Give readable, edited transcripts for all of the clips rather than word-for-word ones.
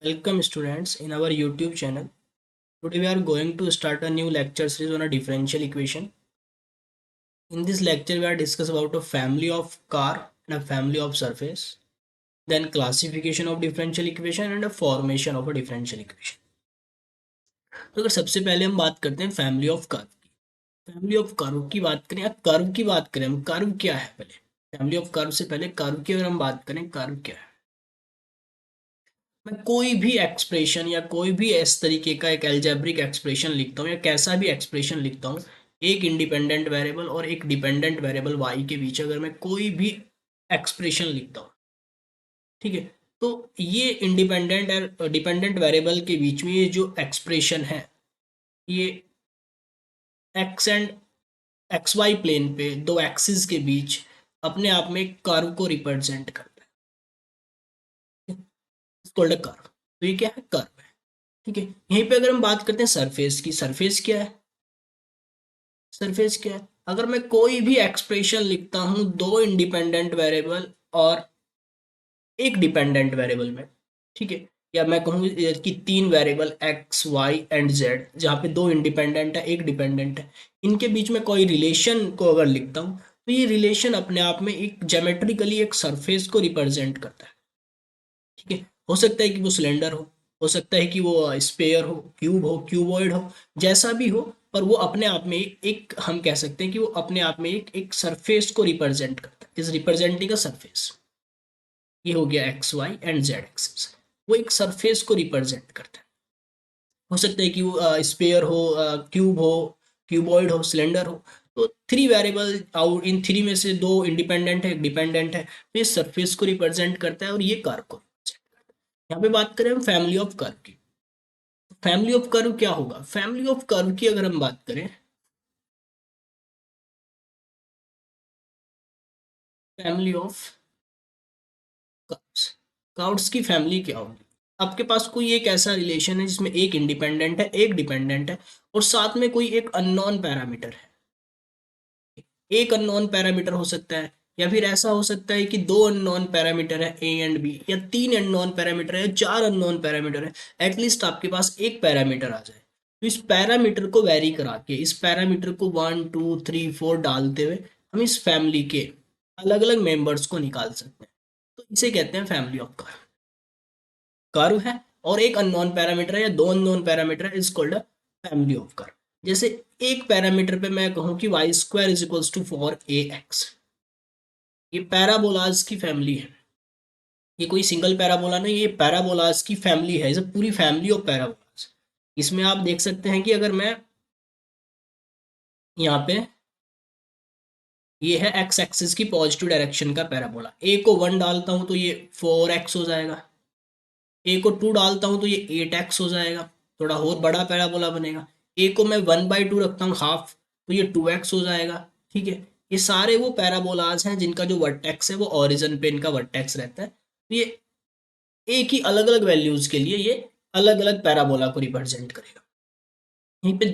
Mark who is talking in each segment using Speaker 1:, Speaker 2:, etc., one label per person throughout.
Speaker 1: Welcome students in our YouTube channel. Today we are going to start a new lecture series on a differential equation. In this lecture we are discuss about a family of car and a family of surface, then classification of differential equation and a formation of a differential equation. तो अगर सबसे पहले हम बात करते हैं family of curve की। Family of curve की बात करें या कर्व की बात करें, हम कर्व क्या है पहले। फैमिली ऑफ कर्व से पहले कर्व की अगर हम बात करें, कर्व क्या है। मैं कोई भी एक्सप्रेशन या कोई भी इस तरीके का एक एल्जेब्रिक एक्सप्रेशन लिखता हूँ या कैसा भी एक्सप्रेशन लिखता हूँ, एक इंडिपेंडेंट वेरिएबल और एक डिपेंडेंट वेरिएबल वाई के बीच अगर मैं कोई भी एक्सप्रेशन लिखता हूँ, ठीक है, तो ये इंडिपेंडेंट और डिपेंडेंट वेरिएबल के बीच में ये जो एक्सप्रेशन है, ये X and X Y plane पे दो एक्सिस के बीच अपने आप में एक कर्व को रिप्रेजेंट करता है, कॉल्ड अ कर्व। तो ये क्या है, कर्व है। ठीक है, यहीं पे अगर हम बात करते हैं सरफेस की, सरफेस क्या है, सरफेस क्या है। अगर मैं कोई भी एक्सप्रेशन लिखता हूं दो इंडिपेंडेंट वेरिएबल और एक डिपेंडेंट वेरिएबल में, ठीक है, या मैं कहूँ कि तीन variable X Y and Z जहाँ पे दो इंडिपेंडेंट है एक डिपेंडेंट है, इनके बीच में कोई रिलेशन को अगर लिखता हूँ तो ये रिलेशन अपने आप में एक ज्योमेट्रिकली एक सरफेस को रिप्रेजेंट करता है। ठीक है, हो सकता है कि वो सिलेंडर हो सकता है कि वो स्पेयर हो, क्यूब हो, क्यूबॉइड हो, जैसा भी हो, पर वो अपने आप में एक हम कह सकते हैं कि वो अपने आप में एक सरफेस को रिप्रेजेंट करता है, इज रिप्रेजेंटिंग अ सरफेस। ये हो गया X Y and Z axis, वो एक सरफेस को रिप्रेजेंट करता है। हो सकता है कि वो स्पेयर हो, क्यूब हो, क्यूबॉइड हो, सिलेंडर हो। तो three variable out in three में से दो इंडिपेंडेंट है, एक डिपेंडेंट है, तो ये सरफेस को रिप्रेजेंट करता है और ये कार को। यहाँ पे बात करें हम फैमिली ऑफ कर्व की। फैमिली ऑफ कर्व क्या होगा, फैमिली ऑफ कर्व की अगर हम बात करें, फैमिली ऑफ कर्व्स, कर्व्स की फैमिली क्या होगी। आपके पास कोई एक ऐसा रिलेशन है जिसमें एक इंडिपेंडेंट है एक डिपेंडेंट है और साथ में कोई एक अननोन पैरामीटर है। एक अननोन पैरामीटर हो सकता है, या फिर ऐसा हो सकता है कि दो अननोन पैरामीटर है ए एंड बी, या तीन अननोन पैरामीटर है, चार अननोन पैरामीटर है। एटलीस्ट आपके पास एक पैरामीटर आ जाए, तो इस पैरामीटर को वैरी करा के, इस पैरामीटर को 1 2 3 4 डालते हुए हम इस फैमिली के अलग अलग मेंबर्स को निकाल सकते हैं। तो इसे कहते हैं फैमिली ऑफ कर्व। कर्व है और एक अननोन पैरामीटर है या दो अननोन पैरामीटर है, is called a family of curve. जैसे एक पैरामीटर पे मैं कहूँ कि Y square is equals to 4ax, ये पैराबोलाज की फैमिली है। ये कोई सिंगल पैराबोला नहीं, ये पैराबोलाज की फैमिली है, ये पूरी फैमिली ऑफ पैराबोलाज। इसमें आप देख सकते हैं कि अगर मैं यहाँ पे, ये है एक्स एक्सिस की पॉजिटिव डायरेक्शन का पैराबोला, ए को 1 डालता हूँ तो ये 4x हो जाएगा, ए को 2 डालता हूँ तो ये 8x हो जाएगा, थोड़ा और बड़ा पैराबोला बनेगा। ए को मैं 1/2 रखता हूँ हाफ, तो ये 2x हो जाएगा। ठीक है, ये सारे वो पैराबोलाज हैं जिनका जो वर्टेक्स है वो ओरिजिन पे इनका वर्टेक्स रहता है। तो ये एक ही अलग अलग वैल्यूज के लिए ये अलग अलग पैराबोला को रिप्रेजेंट करेगा। यहीं पे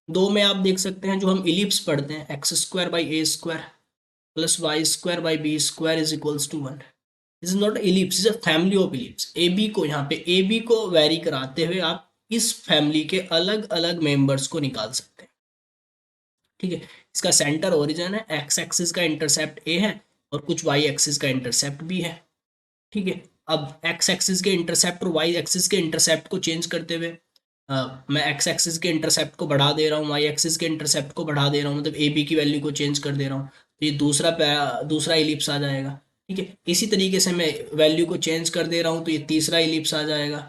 Speaker 1: दो में आप देख सकते हैं जो हम इलिप्स पढ़ते हैं, X square by A square plus Y square by B square is equals to 1। This is not ellipse, is a family of ellipse. A B को यहाँ पे ए बी को वैरी कराते हुए आप इस फैमिली के अलग अलग मेंबर्स को निकाल सकते हैं। ठीक है, इसका सेंटर ओरिजिन है, एक्स एक्सिस का इंटरसेप्ट ए है और कुछ वाई एक्सिस का इंटरसेप्ट बी है। ठीक है, अब एक्स एक्सिस के इंटरसेप्ट और वाई एक्सिस के इंटरसेप्ट को चेंज करते हुए मैं एक्स एक्सिस के इंटरसेप्ट को बढ़ा दे रहा हूँ, वाई एक्सिस के इंटरसेप्ट को बढ़ा दे रहा हूँ, मतलब ए बी की वैल्यू को चेंज कर दे रहा हूँ, तो ये दूसरा इलिप्स आ जाएगा। ठीक है, इसी तरीके से मैं वैल्यू को चेंज कर दे रहा हूँ तो ये तीसरा इलिप्स आ जाएगा।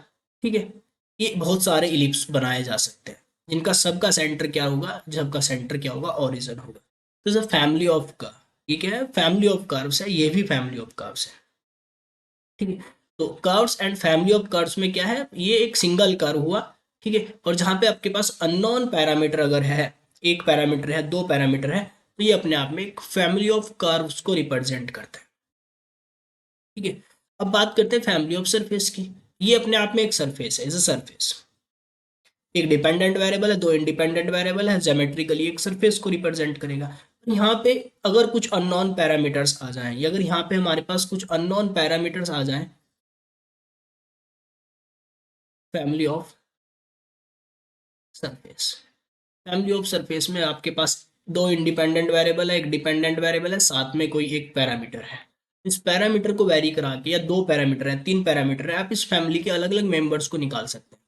Speaker 1: ठीक है, ये बहुत सारे इलिप्स बनाए जा सकते हैं जिनका सबका सेंटर क्या होगा, सबका सेंटर क्या होगा, ओरिजिन होगा। तो फैमिली ऑफ कर्व, ये क्या है, फैमिली ऑफ कर्व्स है, ये भी फैमिली ऑफ कर्व्स है। ठीक है, तो curves and family of curves में क्या है, ये एक सिंगल कर्व हुआ। ठीक है, और जहां पे आपके पास अननोन पैरामीटर अगर है, एक पैरामीटर है, दो पैरामीटर है, तो ये अपने आप में एक फैमिली ऑफ कर्व्स को रिप्रेजेंट करता है। ठीक है, अब बात करते हैं फैमिली ऑफ सरफेस की। ये अपने आप में एक सरफेस है, इज अ सरफेस। एक डिपेंडेंट वेरिएबल है, दो इंडिपेंडेंट वेरिएबल है, ज्योमेट्रिकली एक सरफेस को रिप्रेजेंट करेगा। तो यहाँ पे अगर कुछ अननोन पैरामीटर्स आ जाएं, या अगर यहाँ पे हमारे पास कुछ अननोन पैरामीटर्स आ जाएं, family of surface. Family of surface में आपके पास दो इंडिपेंडेंट वेरिएबल है, एक डिपेंडेंट वेरिएबल है, साथ में कोई एक पैरामीटर है। इस पैरामीटर को वेरी करा के, या दो पैरामीटर है, तीन पैरामीटर है, आप इस फैमिली के अलग अलग मेंबर्स को निकाल सकते हैं।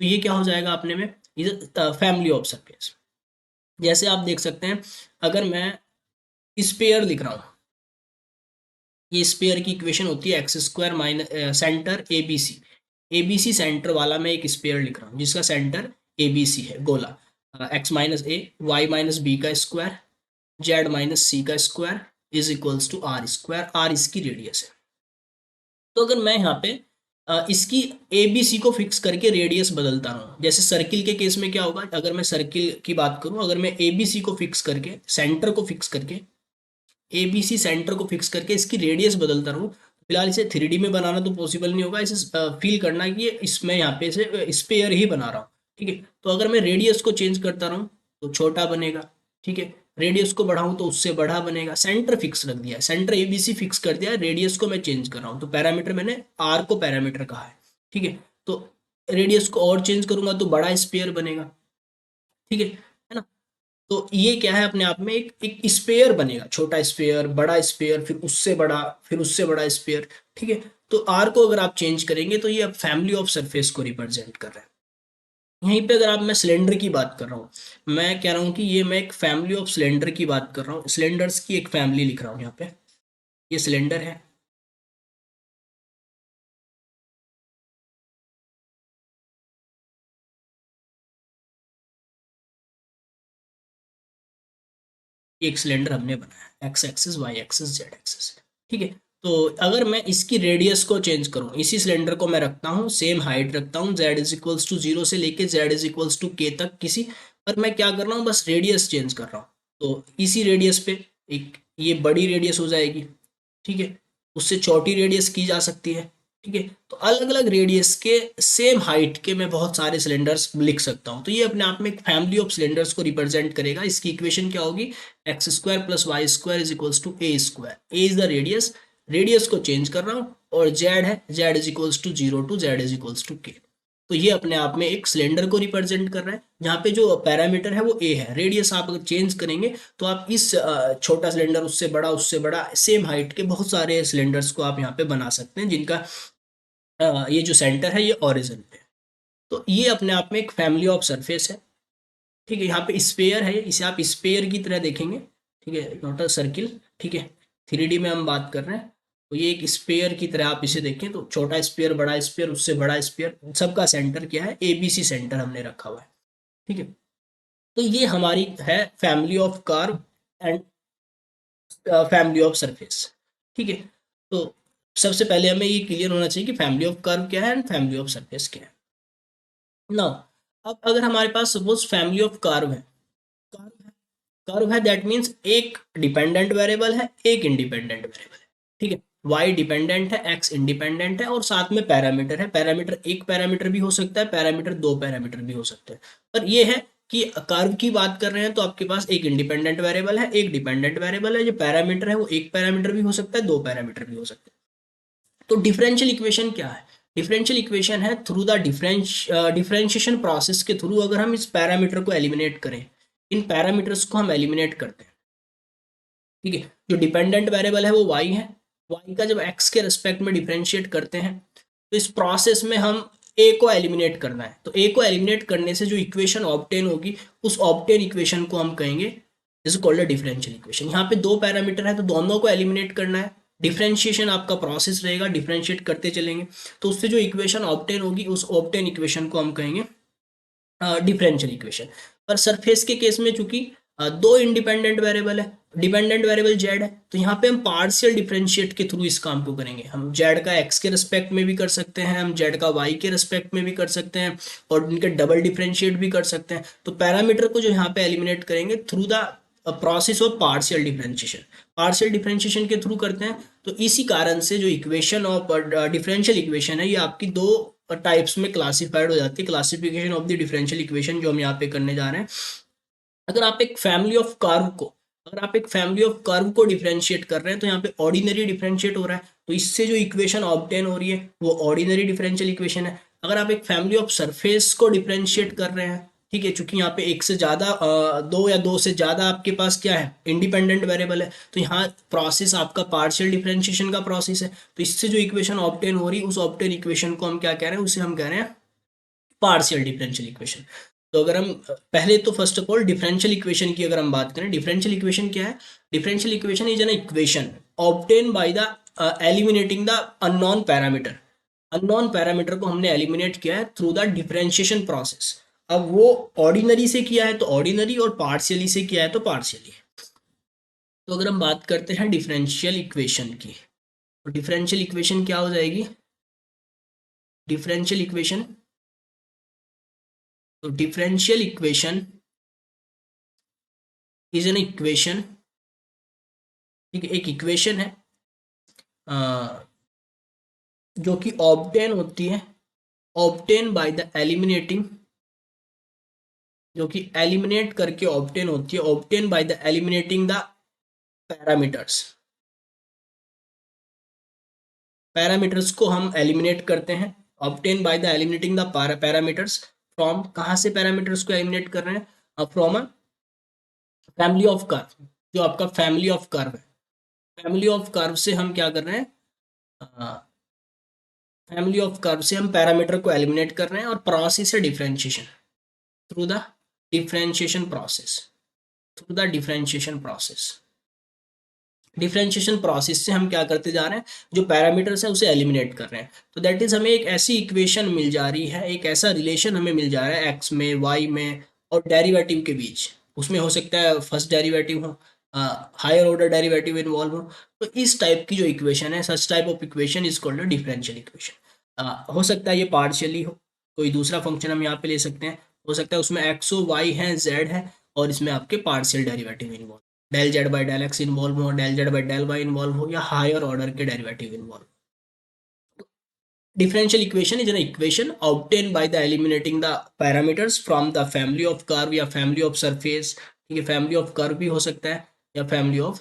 Speaker 1: तो ये क्या हो जाएगा अपने में, ये फैमिली ऑफ सरफेस। जैसे आप देख सकते हैं, अगर मैं स्पेयर लिख रहा हूँ, ये स्पेयर की इक्वेशन होती है X square minus centre A B C. A B C centre वाला मैं एक स्पेयर लिख रहा हूँ जिसका सेंटर ए बी सी है, गोला। X minus A, Y minus B का स्क्वायर, जेड माइनस सी का square is equals to R square. R इसकी रेडियस है। तो अगर मैं यहाँ पे इसकी ए बी सी को फिक्स करके रेडियस बदलता रहूँ, जैसे सर्किल के केस में क्या होगा, अगर मैं सर्किल की बात करूँ, अगर मैं ए बी सी को फिक्स करके, सेंटर को फिक्स करके, ए बी सी सेंटर को फिक्स करके इसकी रेडियस बदलता रहूँ। फिलहाल इसे 3D में बनाना तो पॉसिबल नहीं होगा, इसे फील करना है कि ये इसमें यहाँ पे इसे स्पेयर ही बना रहा हूँ। ठीक है, तो अगर मैं रेडियस को चेंज करता रहूँ तो छोटा बनेगा। ठीक है, रेडियस को बढ़ाऊँ तो उससे बड़ा बनेगा। सेंटर फिक्स रख दिया है, centre A B C fix कर दिया है, रेडियस को मैं चेंज कर रहा हूँ, तो पैरामीटर मैंने आर को पैरामीटर कहा है। ठीक है, तो रेडियस को और चेंज करूंगा तो बड़ा स्पेयर बनेगा। ठीक है ना। तो ये क्या है, अपने आप में एक एक स्पेयर बनेगा, छोटा स्पेयर, बड़ा स्पेयर, फिर उससे बड़ा, फिर उससे बड़ा स्पेयर। ठीक है, तो आर को अगर आप चेंज करेंगे तो ये अब फैमिली ऑफ सरफेस को रिप्रेजेंट कर रहा है। यहीं पे अगर आप, मैं सिलेंडर की बात कर रहा हूँ, मैं कह रहा हूँ कि ये मैं एक फैमिली ऑफ सिलेंडर की बात कर रहा हूँ, सिलेंडर्स की एक फैमिली लिख रहा हूँ यहाँ पे। ये सिलेंडर है, एक सिलेंडर हमने बनाया, X axis, Y axis, Z axis. ठीक है, तो अगर मैं इसकी रेडियस को चेंज करूं, इसी सिलेंडर को मैं रखता हूं, सेम हाइट रखता हूं, जेड इज इक्वल्स टू 0 से लेके जेड इज इक्वल्स टू के तक किसी, पर मैं क्या कर रहा हूं, बस रेडियस चेंज कर रहा हूं। तो इसी रेडियस पे एक ये बड़ी रेडियस हो जाएगी। ठीक है, उससे छोटी रेडियस की जा सकती है। ठीक है, तो अलग अलग रेडियस के सेम हाइट के मैं बहुत सारे सिलेंडर्स लिख सकता हूँ। तो ये अपने आप में एक फैमिली ऑफ सिलेंडर्स को रिप्रेजेंट करेगा। इसकी इक्वेशन क्या होगी, X square plus Y square is equals to A square. A is the radius, radius को चेंज कर रहा हूँ, और जेड है, Z is equals to 0 to Z is equals to K. तो ये अपने आप में एक सिलेंडर को रिप्रेजेंट कर रहा है, जहाँ पे जो पैरामीटर है वो ए है। रेडियस आप अगर चेंज करेंगे तो आप इस छोटा सिलेंडर, उससे बड़ा सेम हाइट के बहुत सारे सिलेंडर्स को आप यहाँ पे बना सकते हैं, जिनका ये जो सेंटर है ये ओरिजिन पे है। तो ये अपने आप में एक फैमिली ऑफ सरफेस है। ठीक है, यहाँ पे स्पेयर है, इसे आप स्पेयर की तरह देखेंगे। ठीक है, नॉट अ सर्किल। ठीक है, 3D में हम बात कर रहे हैं, तो ये एक स्पेयर की तरह आप इसे देखें, तो छोटा स्पेयर, बड़ा स्पेयर, उससे बड़ा स्पेयर, सबका सेंटर क्या है, ए बी सी सेंटर हमने रखा हुआ है। ठीक है, तो ये हमारी है family of curve and family of surface. ठीक है, तो सबसे पहले हमें ये क्लियर होना चाहिए कि फैमिली ऑफ कर्व क्या है एंड फैमिली ऑफ सरफेस क्या है। नाउ, अब अगर हमारे पास सपोज फैमिली ऑफ कर्व है, कर्व है दैट मीन्स एक डिपेंडेंट वेरिएबल है, एक इंडिपेंडेंट वेरिएबल है। ठीक है, y डिपेंडेंट है, x इंडिपेंडेंट है, और साथ में पैरामीटर है। पैरामीटर एक पैरामीटर भी हो सकता है, पैरामीटर दो पैरामीटर भी हो सकते हैं। पर ये है कि कर्व की बात कर रहे हैं तो आपके पास एक इंडिपेंडेंट वेरिएबल है, एक डिपेंडेंट वेरिएबल है। जो पैरामीटर है वो एक पैरामीटर भी हो सकता है, दो पैरामीटर भी हो सकते हैं। तो डिफरेंशियल इक्वेशन क्या है, डिफरेंशियल इक्वेशन है थ्रू द डिफरेंशिएशन प्रोसेस के थ्रू, अगर हम इस पैरामीटर को एलिमिनेट करें, इन पैरामीटर्स को हम एलिमिनेट करते हैं। ठीक है, जो डिपेंडेंट वेरिएबल है वो y है, y का जब x के रिस्पेक्ट में डिफरेंशिएट करते हैं, तो इस प्रोसेस में हम a को एलिमिनेट करना है। तो a को एलिमिनेट करने से जो इक्वेशन ऑब्टेन होगी, उस ऑब्टेन इक्वेशन को हम कहेंगे is called a differential equation. यहाँ पे दो पैरामीटर है तो दोनों को एलिमिनेट करना है। डिफरेंशिएशन आपका प्रोसेस रहेगा, डिफरेंशिएट करते चलेंगे, तो उससे जो इक्वेशन ऑब्टेन होगी, उस ऑब्टेन इक्वेशन को हम कहेंगे डिफरेंशियल इक्वेशन। पर सरफेस के केस में चूंकि दो इंडिपेंडेंट वेरिएबल है, डिपेंडेंट वेरिएबल जेड है, तो यहाँ पे हम पार्शियल डिफरेंशिएट के थ्रू इस काम को करेंगे। हम जेड का एक्स के रिस्पेक्ट में भी कर सकते हैं, हम जेड का वाई के रिस्पेक्ट में भी कर सकते हैं, और इनके डबल डिफरेंशिएट भी कर सकते हैं। तो पैरामीटर को जो यहाँ पे एलिमिनेट करेंगे through the process of partial differentiation, partial differentiation के थ्रू करते हैं। तो इसी कारण से जो इक्वेशन ऑफ डिफरेंशियल इक्वेशन है, ये आपकी दो टाइप्स में क्लासिफाइड हो जाती है। Classification of the differential equation जो हम यहाँ पे करने जा रहे हैं, अगर आप एक फैमिली ऑफ कर्व को, अगर आप एक फैमिली ऑफ कर्व को डिफरेंशिएट कर रहे हैं, तो यहाँ पे ऑर्डिनरी डिफरेंशिएट हो रहा है, तो इससे जो इक्वेशन ऑब्टेन हो रही है वो ऑर्डिनरी डिफरेंशियल इक्वेशन है। अगर आप एक फैमिली ऑफ सरफेस को डिफरेंशिएट कर रहे हैं, ठीक है, क्योंकि यहाँ पे एक से ज़्यादा दो या दो से ज़्यादा आपके पास क्या है, इंडिपेंडेंट वेरिएबल है, तो यहाँ प्रोसेस आपका पार्शियल डिफरेंशिएशन का प्रोसेस है, तो इससे जो इक्वेशन ऑब्टेन हो रही है उस ऑब्टेन इक्वेशन को हम क्या कह रहे हैं, उसे हम कह रहे हैं पार्शियल डिफरेंशियल इक्वेशन। तो अगर हम पहले तो first of all differential equation की अगर हम बात करें, डिफरेंशियल इक्वेशन क्या है, differential equation is an equation obtain by the eliminating the unknown parameter. Unknown parameter को हमने एलिमिनेट किया है थ्रू द डिफरेंशिएशन प्रोसेस। अब वो ऑर्डिनरी से किया है तो ऑर्डिनरी, और पार्शियली से किया है तो पार्शियली। तो अगर हम बात करते हैं डिफरेंशियल इक्वेशन की, तो डिफरेंशियल इक्वेशन क्या हो जाएगी, डिफरेंशियल इक्वेशन, तो differential equation is an equation, ठीक है, एक इक्वेशन है जो कि ऑब्टेन होती है, ऑब्टेन बाय द एलिमिनेटिंग, जो कि एलिमिनेट करके ऑब्टेन होती है, obtain by the eliminating the parameters. Parameters को हम एलिमिनेट करते हैं, obtain by the eliminating the parameters from, कहाँ से पैरामीटर्स को एलिमिनेट कर रहे हैं, from a family of curve, जो आपका फैमिली ऑफ कर्व है, फैमिली ऑफ कर्व से हम क्या कर रहे हैं, फैमिली ऑफ कर्व से हम पैरामीटर को एलिमिनेट कर रहे हैं, और प्रोसेस है differentiation, through the differentiation process, through the differentiation process. Differentiation process से हम क्या करते जा रहे हैं, जो पैरामीटर्स है उसे एलिमिनेट कर रहे हैं, तो दैट इज हमें एक ऐसी इक्वेशन मिल जा रही है, एक ऐसा रिलेशन हमें मिल जा रहा है एक्स में, वाई में और डेरिवेटिव के बीच। उसमें हो सकता है फर्स्ट डेरिवेटिव हो, हायर ऑर्डर डेरिवेटिव इन्वॉल्व हो, तो इस टाइप की जो इक्वेशन है, such type of equation is called differential equation. हो सकता है ये पार्शियली हो, कोई दूसरा फंक्शन हम यहाँ पे ले सकते हैं, हो सकता है उसमें एक्स ओ वाई है, जेड है, और इसमें आपके partial derivative involve, del Z by del X involve हो, del Z by del Y involve हो, या हायर ऑर्डर के derivative involve. Differential equation is an equation obtain by the eliminating the parameters from the family of curve या family of surface, ठीक है, family of curve भी हो सकता है या फैमिली ऑफ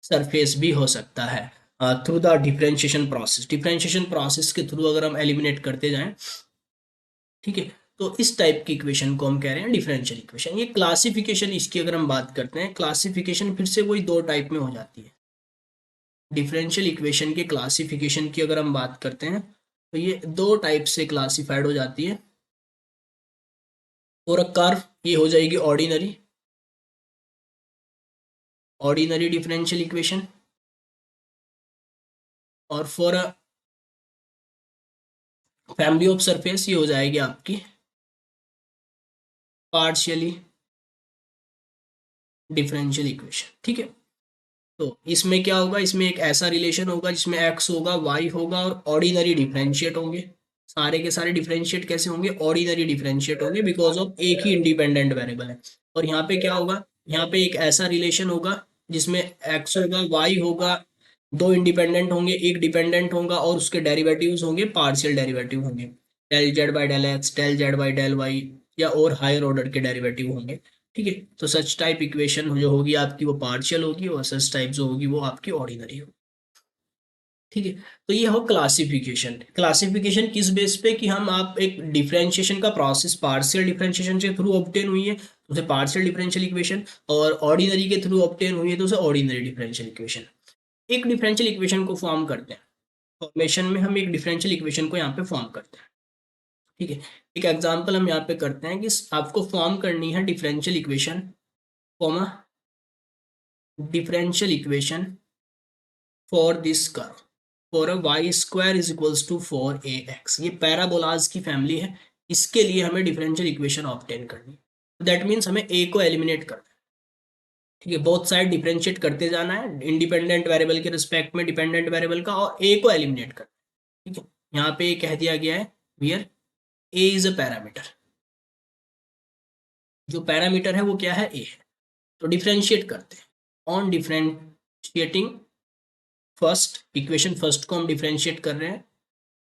Speaker 1: सरफेस भी हो सकता है, through the differentiation process. Differentiation process के थ्रू अगर हम एलिमिनेट करते जाएं, ठीक है, तो इस टाइप की इक्वेशन को हम कह रहे हैं डिफरेंशियल इक्वेशन। ये क्लासिफिकेशन इसकी अगर हम बात करते हैं, क्लासिफिकेशन फिर से वही दो टाइप में हो जाती है। डिफरेंशियल इक्वेशन के क्लासिफिकेशन की अगर हम बात करते हैं तो ये दो टाइप से क्लासिफाइड हो जाती है। फॉर अ कर्व ये हो जाएगी ऑर्डिनरी, ऑर्डिनरी डिफरेंशियल इक्वेशन, और for a family of surface ये हो जाएगी आपकी पार्शियली डिफरेंशियल इक्वेशन, ठीक है। तो इसमें क्या होगा, इसमें एक ऐसा रिलेशन होगा जिसमें एक्स होगा, वाई होगा, और ऑर्डिनरी डिफरेंशिएट होंगे। सारे के सारे डिफरेंशिएट कैसे होंगे, ऑर्डिनरी डिफरेंशिएट होंगे, बिकॉज ऑफ एक ही इंडिपेंडेंट वेरिएबल है। और यहाँ पे क्या होगा, यहाँ पे एक ऐसा रिलेशन होगा जिसमें एक्स होगा, वाई होगा, दो इंडिपेंडेंट होंगे, एक डिपेंडेंट होगा, और उसके डेरिवेटिव्स होंगे, पार्शियल डेरिवेटिव होंगे, del Z by del X, del Z by del Y, या और हायर ऑर्डर के डेरिवेटिव होंगे, ठीक है। तो सच टाइप इक्वेशन जो होगी आपकी वो पार्शियल होगी, और सच टाइप जो होगी वो आपकी ऑर्डिनरी होगी, ठीक है। तो ये हो क्लासिफिकेशन। क्लासिफिकेशन किस बेस पे, कि हम आप एक डिफरेंशिएशन का प्रोसेस पार्शियल डिफरेंशिएशन के थ्रू ऑब्टेन हुई है तो उसे पार्शियल डिफरेंशियल इक्वेशन, और ऑर्डिनरी के थ्रू ऑब्टेन हुई है तो उसे ऑर्डिनरी डिफरेंशियल इक्वेशन। एक डिफरेंशियल इक्वेशन को फॉर्म करते हैं, फॉर्मेशन में हम एक डिफरेंशियल इक्वेशन को यहाँ पे फॉर्म करते हैं, ठीक है। एक एग्जांपल हम यहाँ पे करते हैं कि आपको फॉर्म करनी है differential equation, comma differential equation for this curve, for a Y square is equals to 4ax। ये पैराबोलाज की फैमिली है, इसके लिए हमें डिफरेंशियल इक्वेशन ऑब्टेन करनी है। दैट मीन्स हमें a को एलिमिनेट करना है, ठीक है, बोथ साइड डिफरेंशिएट करते जाना है, इंडिपेंडेंट वेरिएबल के रिस्पेक्ट में डिपेंडेंट वेरिएबल का, और a को एलिमिनेट करना है, ठीक है। यहाँ पे कह दिया गया है wear a is a parameter, जो पैरामीटर है वो क्या है, a है। तो डिफरेंशिएट करते हैं, on differentiating first equation, first को हम डिफरेंशिएट कर रहे हैं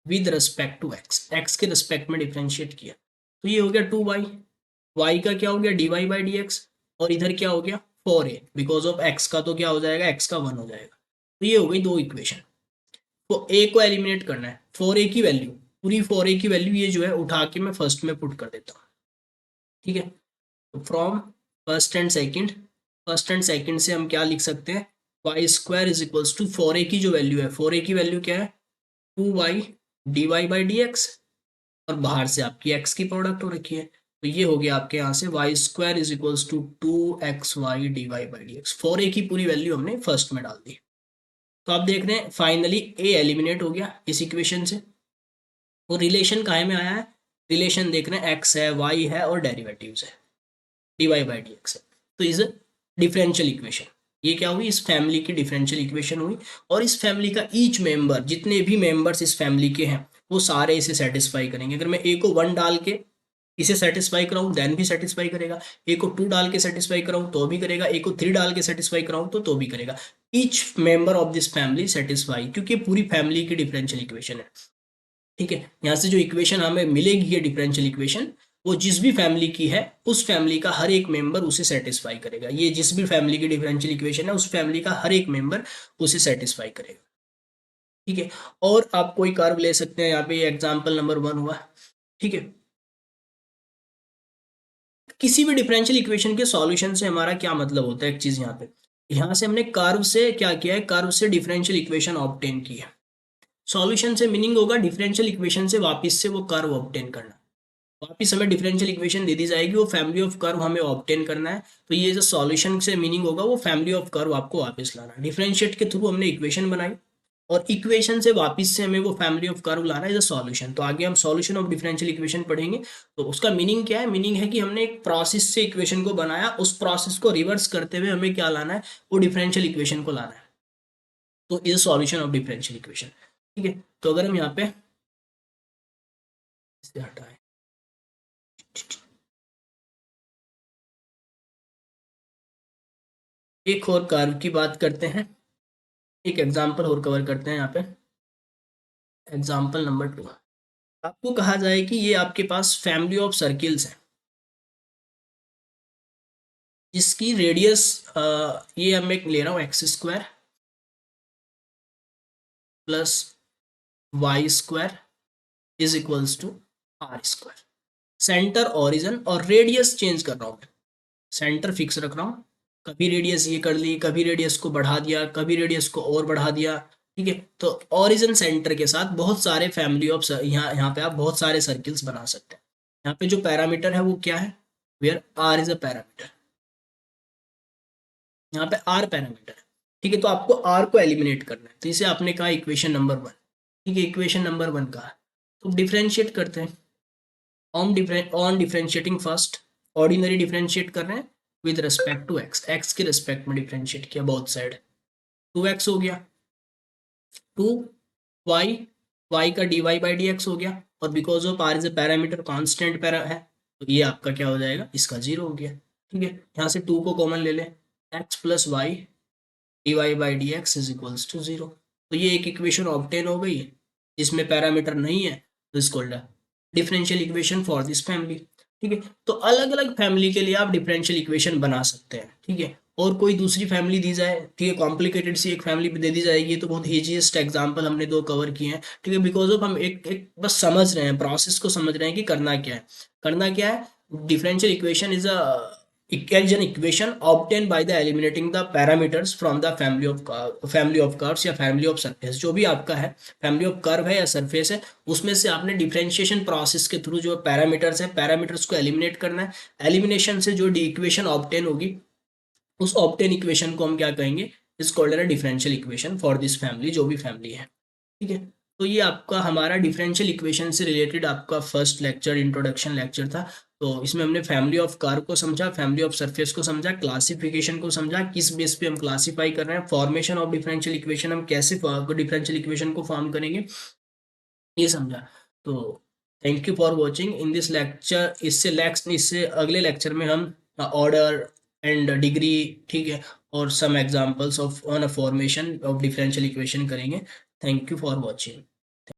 Speaker 1: with respect to X, X के रिस्पेक्ट में डिफरेंशिएट किया, तो ये हो गया 2y, y का क्या हो गया dy बाई डी एक्स, और इधर क्या हो गया 4a, बिकॉज ऑफ x का तो क्या हो जाएगा, x का 1 हो जाएगा। तो ये हो गई दो इक्वेशन। तो a को एलिमिनेट करना है, 4a की वैल्यू पूरी 4a की वैल्यू ये जो है उठा के मैं फर्स्ट में पुट कर देता हूँ, ठीक है। तो फ्रॉम फर्स्ट एंड सेकंड से हम क्या लिख सकते हैं, Y square is equals to 4a की जो वैल्यू है, 4a की वैल्यू क्या है, 2y dy/dx, और बाहर से आपकी x की प्रोडक्ट हो रखी है, तो ये हो गया आपके यहाँ से Y square is equals to 2xy dy/dx। 4a की पूरी वैल्यू हमने फर्स्ट में डाल दी। तो आप देख रहे हैं फाइनली a एलिमिनेट हो गया इस इक्वेशन से। वो रिलेशन काहे में आया है, रिलेशन देख रहे हैं x है, y है और डेरिवेटिव्स है, dy/dx है। तो इज डिफरेंशियल इक्वेशन, ये क्या हुई, इस फैमिली की डिफरेंशियल इक्वेशन हुई। और इस फैमिली का ईच मेंबर, जितने भी मेंबर्स इस फैमिली के हैं वो सारे इसे सेटिस्फाई करेंगे। अगर मैं ए को 1 डाल के इसे सेटिस्फाई कराऊं देन भी सेटिस्फाई करेगा, ए को 2 डाल के सेटिस्फाई कराऊं तो भी करेगा, ए को 3 डाल के सेटिस्फाई कराऊं तो भी करेगा। Each member of this family satisfy, क्योंकि पूरी फैमिली की डिफरेंशियल इक्वेशन है, ठीक है। यहाँ से जो इक्वेशन हमें मिलेगी ये डिफरेंशियल इक्वेशन, वो जिस भी फैमिली की है उस फैमिली का हर एक मेंबर उसे सेटिस्फाई करेगा। ये जिस भी फैमिली की डिफरेंशियल इक्वेशन है उस फैमिली का हर एक मेंबर उसे सेटिस्फाई करेगा, ठीक है। और आप कोई कर्व ले सकते हैं, यहाँ पे एग्जाम्पल नंबर 1 हुआ, ठीक है। किसी भी डिफरेंशियल इक्वेशन के सॉल्यूशन से हमारा क्या मतलब होता है, एक चीज यहाँ से हमने कर्व से क्या किया है, कर्व से डिफरेंशियल इक्वेशन ऑब्टेन की है। सॉल्यूशन से मीनिंग होगा डिफरेंशियल इक्वेशन से वापस से वो कर्व ऑब्टेन करना, वापिस हमें डिफरेंशियल इक्वेशन दे दी जाएगी, वो फैमिली ऑफ कर्व हमें ऑब्टेन करना है। तो ये जो सॉल्यूशन से मीनिंग होगा वो फैमिली ऑफ कर्व आपको वापस लाना है। डिफरेंशिएट के थ्रू हमने इक्वेशन बनाई और इक्वेशन से वापस से हमें वो फैमिली ऑफ कर्व लाना है सॉल्यूशन। तो आगे हम सॉल्यूशन ऑफ डिफरेंशियल इक्वेशन पढ़ेंगे। तो उसका मीनिंग क्या है, मीनिंग है कि हमने एक प्रोसेस से इक्वेशन को बनाया, उस प्रोसेस को रिवर्स करते हुए हमें क्या लाना है, वो डिफरेंशियल इक्वेशन को लाना है। तो is solution of differential equation, ठीक है। तो अगर हम यहाँ पे इसे हटाएं, एक और कर्व की बात करते हैं, एक एग्जाम्पल और कवर करते हैं यहाँ पे। एग्जाम्पल नंबर 2, आपको कहा जाए कि ये आपके पास फैमिली ऑफ सर्किल्स है जिसकी रेडियस, ये मैं ले रहा हूँ X square plus Y square is equals to R square. Centre origin और रेडियस चेंज कर रहा हूँ मैं, सेंटर फिक्स रख रहा हूँ। कभी रेडियस ये कर ली, कभी रेडियस को बढ़ा दिया, कभी रेडियस को और बढ़ा दिया, ठीक है। तो ओरिजिन सेंटर के साथ बहुत सारे फैमिली ऑफ, यहाँ पे आप बहुत सारे सर्किल्स बना सकते हैं। यहाँ पे जो पैरामीटर है वो क्या है, where R is a parameter, यहाँ पे आर पैरामीटर है, ठीक है। तो आपको आर को एलिमिनेट करना है, तो इसे आपने कहा इक्वेशन नंबर 1, ठीक है। इक्वेशन नंबर 1 का तो डिफरेंशिएट करते हैं। On differentiating first, ordinary differentiate कर रहे हैं with respect to X, X के रिस्पेक्ट में डिफरेंशिएट किया बोथ साइड, 2x हो गया, 2y, y का dy/dx हो गया, और because of r is a parameter constant para है, तो ये आपका क्या हो जाएगा, इसका 0 हो गया, ठीक है। यहाँ से 2 को कॉमन ले लें, x plus Y dy/dx is equals to 0। तो ये एक इक्वेशन ऑब्टेन हो गई जिसमें पैरामीटर नहीं है, तो इसको differential equation for this family, ठीक है। तो अलग अलग फैमिली के लिए आप डिफरेंशियल इक्वेशन बना सकते हैं, ठीक है। और कोई दूसरी फैमिली दी जाए, ठीक है, कॉम्प्लिकेटेड सी एक फैमिली दे दी जाएगी, तो बहुत ईजीएस्ट एग्जांपल हमने 2 कवर किए हैं, ठीक है। बिकॉज ऑफ हम एक बस समझ रहे हैं, प्रोसेस को समझ रहे हैं कि करना क्या है, करना क्या है। Differential equation is a an equation obtained by the eliminating the parameters from the family of curves या family of surface, जो भी आपका है family of curve है या surface है, उसमें से आपने डिफरेंशिएशन प्रोसेस के थ्रू जो पैरामीटर्स है, पैरामीटर्स को एलिमिनेट करना है। एलिमिनेशन से जो इक्वेशन ऑब्टेन होगी उस ऑब्टेन इक्वेशन को हम क्या कहेंगे, is called an differential equation for this family, जो भी फैमिली है, ठीक है। तो ये आपका हमारा डिफरेंशियल इक्वेशन से रिलेटेड आपका फर्स्ट लेक्चर, इंट्रोडक्शन लेक्चर था। तो इसमें हमने फैमिली ऑफ कर्व को समझा, फैमिली ऑफ सरफेस को समझा, क्लासिफिकेशन को समझा, किस बेस पे हम क्लासीफाई कर रहे हैं, फॉर्मेशन ऑफ डिफरेंशियल इक्वेशन, हम कैसे डिफरेंशियल इक्वेशन को फॉर्म करेंगे, ये समझा। तो thank you for watching in this lecture. इससे अगले लेक्चर में हम ऑर्डर एंड डिग्री, ठीक है, और some examples of on a formation of differential equation करेंगे। Thank you for watching.